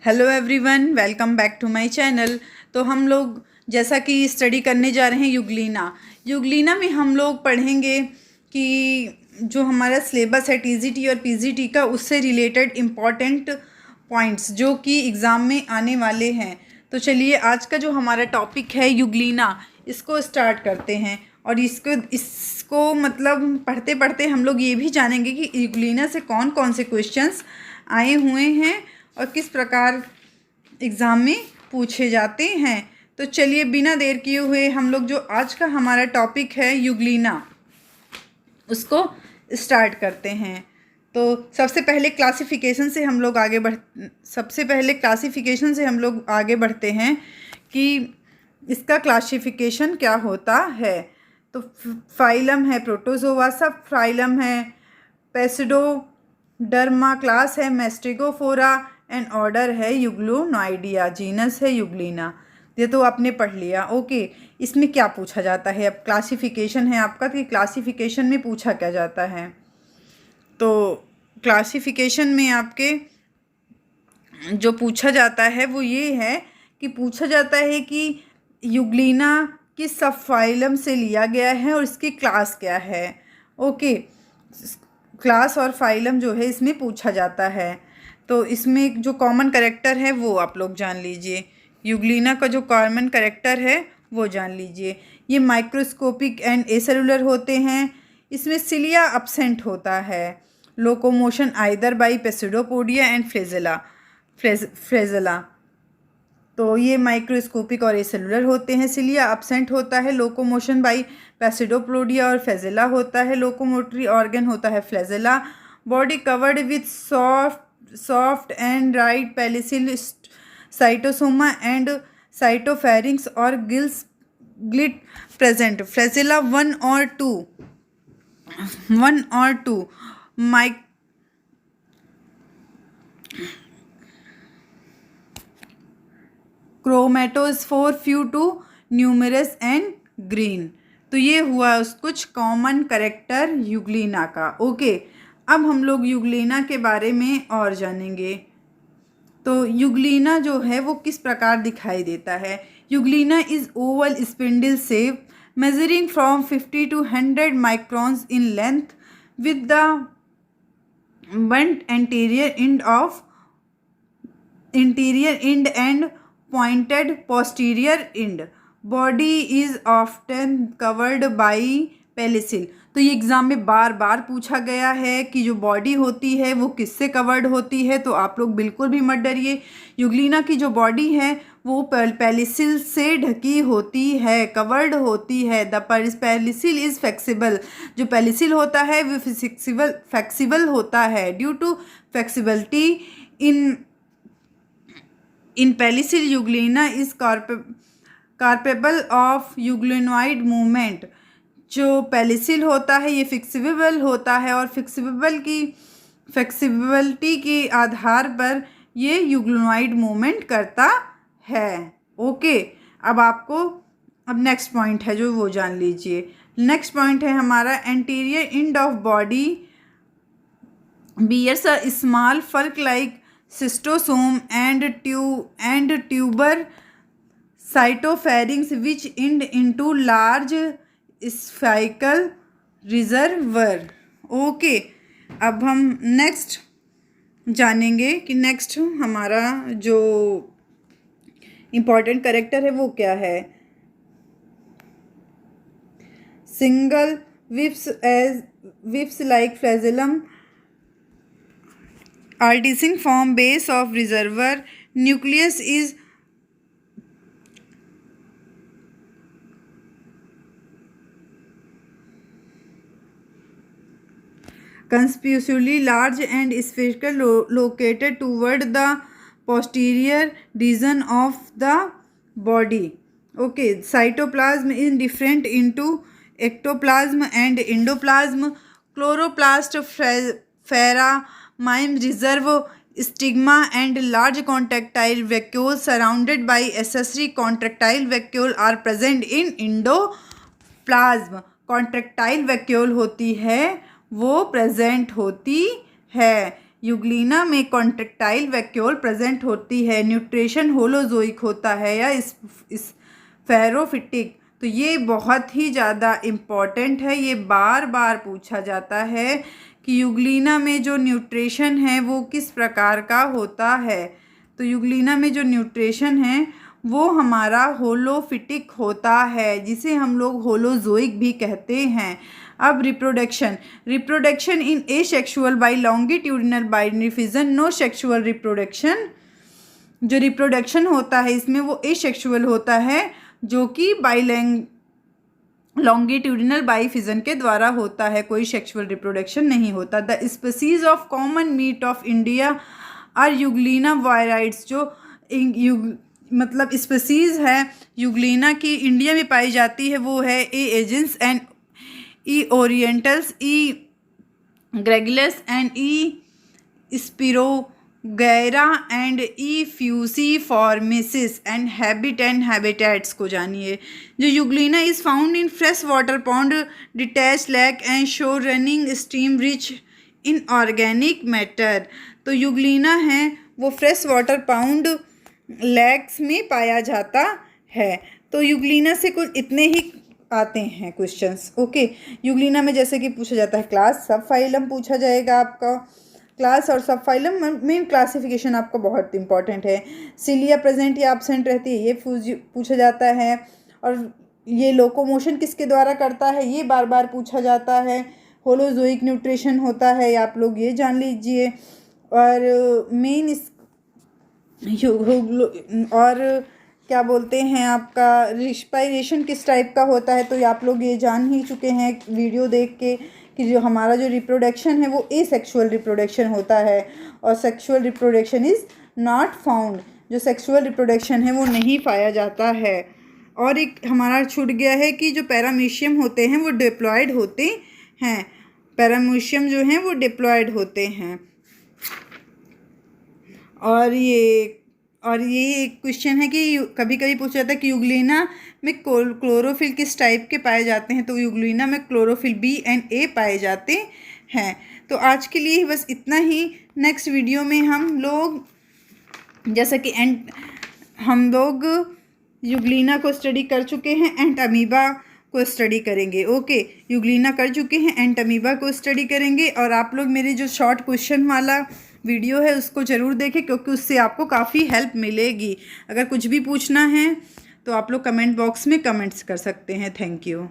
Hello everyone, welcome back to my channel. तो हम लोग जैसा कि स्टडी करने जा रहे हैं युगलीना में हम लोग पढ़ेंगे कि जो हमारा सिलेबस है टीजीटी और पीजीटी का, उससे रिलेटेड इम्पॉर्टेंट पॉइंट्स जो कि एग्ज़ाम में आने वाले हैं। तो चलिए आज का जो हमारा टॉपिक है युगलीना, इसको स्टार्ट करते हैं। और इसको मतलब पढ़ते पढ़ते हम लोग ये भी जानेंगे कि युगलीना से कौन कौन से क्वेश्चंस आए हुए हैं और किस प्रकार एग्ज़ाम में पूछे जाते हैं। तो चलिए बिना देर किए हुए हम लोग जो आज का हमारा टॉपिक है युगलीना, उसको स्टार्ट करते हैं। तो सबसे पहले क्लासिफिकेशन से हम लोग आगे बढ़ते हैं कि इसका क्लासिफिकेशन क्या होता है। तो फाइलम है प्रोटोजोआ, सब फाइलम है पेसिडोडर्मा, क्लास है मैस्टिगोफोरा एंड ऑर्डर है युग्लोनॉइडिया, जीनस है युगलीना। ये तो आपने पढ़ लिया। ओके, इसमें क्या पूछा जाता है? अब क्लासिफिकेशन है आपका कि क्लासिफिकेशन में पूछा क्या जाता है। तो क्लासिफिकेशन में आपके जो पूछा जाता है वो ये है कि पूछा जाता है कि युगलीना किस सब फाइलम से लिया गया है और इसकी क्लास क्या है। ओके, क्लास और फाइलम जो है इसमें पूछा जाता है। तो इसमें जो कॉमन कैरेक्टर है वो आप लोग जान लीजिए। युगलीना का जो कॉमन कैरेक्टर है वो जान लीजिए। ये माइक्रोस्कोपिक एंड एसेलुलर होते हैं। इसमें सिलिया अब्सेंट होता है। Locomotion either by pseudopodia and flagella. तो ये माइक्रोस्कोपिक और एसेलुलर होते हैं। सिलिया अब्सेंट होता है। लोकोमोशन बाई पेसिडोपोडिया और फ्लेजेला होता है। लोकोमोटरी ऑर्गन होता है flagella. Body covered with soft and right pellicle cytosome and cytopharynx और ग्लिट प्रेजेंट। फ्लेजेला 1 और 2 chromatophore few to numerous and green. तो ये हुआ कुछ कॉमन कैरेक्टर युगलीना का। ओके, अब हम लोग युगलीना के बारे में और जानेंगे। तो युगलीना जो है वो किस प्रकार दिखाई देता है। Euglena is Oval spindle shape measuring from 50 to 100 microns in length with the blunt anterior end and pointed posterior end. Body is often covered by पेलिसिल। तो ये एग्ज़ाम में बार बार पूछा गया है कि जो बॉडी होती है वो किससे कवर्ड होती है। तो आप लोग बिल्कुल भी मत डरिए। युगलीना की जो बॉडी है वो पेलिसिल से ढकी होती है, कवर्ड होती है। The pellicle is flexible. जो पेलिसिल होता है वो फ्लेक्सिबल होता है। Due to flexibility in pellicle Euglena is capable of euglenoid movement. जो पेलिसिल होता है ये फिक्सिबल होता है और फ्लेक्सिबिलिटी के आधार पर ये युग्लिनॉइड मूवमेंट करता है। ओके, अब नेक्स्ट पॉइंट है जो वो जान लीजिए। नेक्स्ट पॉइंट है हमारा anterior end of body bears a small flask like cytostome and tubular cytopharynx which end into large spherical reservoir. Okay, अब हम नेक्स्ट जानेंगे कि नेक्स्ट हमारा जो इम्पॉर्टेंट कैरेक्टर है वो क्या है। Single chips like flagellum artising from base of reservoir. Nucleus is conspicuously large and spherical, located toward the posterior region of the body. Okay, cytoplasm is different into ectoplasm and endoplasm. Chloroplast, mime reserve stigma and large contractile vacuoles surrounded by accessory contractile vacuole are present in endoplasm. contractile vacuole होती है वो present होती है। Euglena में contractile vacuole present होती है, nutrition holozoic होता है या स्फेरोफिटिक। तो ये बहुत ही ज़्यादा इम्पॉर्टेंट है, ये बार बार पूछा जाता है कि यूग्लिना में जो न्यूट्रिशन है वो किस प्रकार का होता है। तो यूग्लिना में जो न्यूट्रिशन है वो हमारा होलोफिटिक होता है, जिसे हम लोग होलोजोइक भी कहते हैं। अब reproduction in asexual by longitudinal binary fission, no sexual reproduction. जो रिप्रोडक्शन होता है इसमें वो एसेक्सुअल होता है, जो कि लॉन्गिट्यूडिनल बाइफिजन के द्वारा होता है, कोई सेक्सुअल रिप्रोडक्शन नहीं होता। The species of common meat of India are euglena viridis. जो मतलब स्पीसीज है यूग्लिना की इंडिया में पाई जाती है वो है A agilis and E orientalis, E gracilis and E spirogyra and E fusiformis and habitats को जानिए। जो Euglena is found in fresh water pond, ditch lake and slow running stream rich in organic matter. तो Euglena है वो fresh water pound lakes में पाया जाता है। तो यूग्लिना से कुछ इतने ही आते हैं क्वेश्चंस। ओके, यूग्लिना में जैसे कि पूछा जाता है क्लास, सब फाइलम पूछा जाएगा आपका। क्लास और सब फाइलम मेन क्लासिफिकेशन आपका बहुत इंपॉर्टेंट है। सिलिया प्रेजेंट या एब्सेंट रहती है ये पूछा जाता है। और ये लोकोमोशन किसके द्वारा करता है ये बार बार पूछा जाता है। होलोजोइक न्यूट्रिशन होता है, आप लोग ये जान लीजिए। और मेन और क्या बोलते हैं आपका रिस्पायरेशन किस टाइप का होता है, तो आप लोग ये जान ही चुके हैं वीडियो देख के कि जो हमारा जो रिप्रोडक्शन है वो एसेक्सुअल रिप्रोडक्शन होता है और sexual reproduction is not found. जो सेक्सुअल रिप्रोडक्शन है वो नहीं पाया जाता है। और एक हमारा छूट गया है कि जो पैरामीशियम होते हैं वो डिप्लॉयड होते हैं। पैरामीशियम जो हैं वो डिप्लॉयड होते हैं। और ये एक क्वेश्चन है कि कभी कभी पूछा जाता है कि यूग्लिना में क्लोरोफिल किस टाइप के पाए जाते हैं। तो यूग्लिना में क्लोरोफिल बी एंड ए पाए जाते हैं। तो आज के लिए बस इतना ही। नेक्स्ट वीडियो में हम लोग जैसा कि हम लोग यूग्लिना को स्टडी कर चुके हैं, एंड अमीबा को स्टडी करेंगे। ओके, यूग्लिना कर चुके हैं, एंड अमीबा को स्टडी करेंगे। और आप लोग मेरे जो शॉर्ट क्वेश्चन वाला वीडियो है उसको ज़रूर देखें, क्योंकि उससे आपको काफ़ी हेल्प मिलेगी। अगर कुछ भी पूछना है तो आप लोग कमेंट बॉक्स में कमेंट्स कर सकते हैं। Thank you.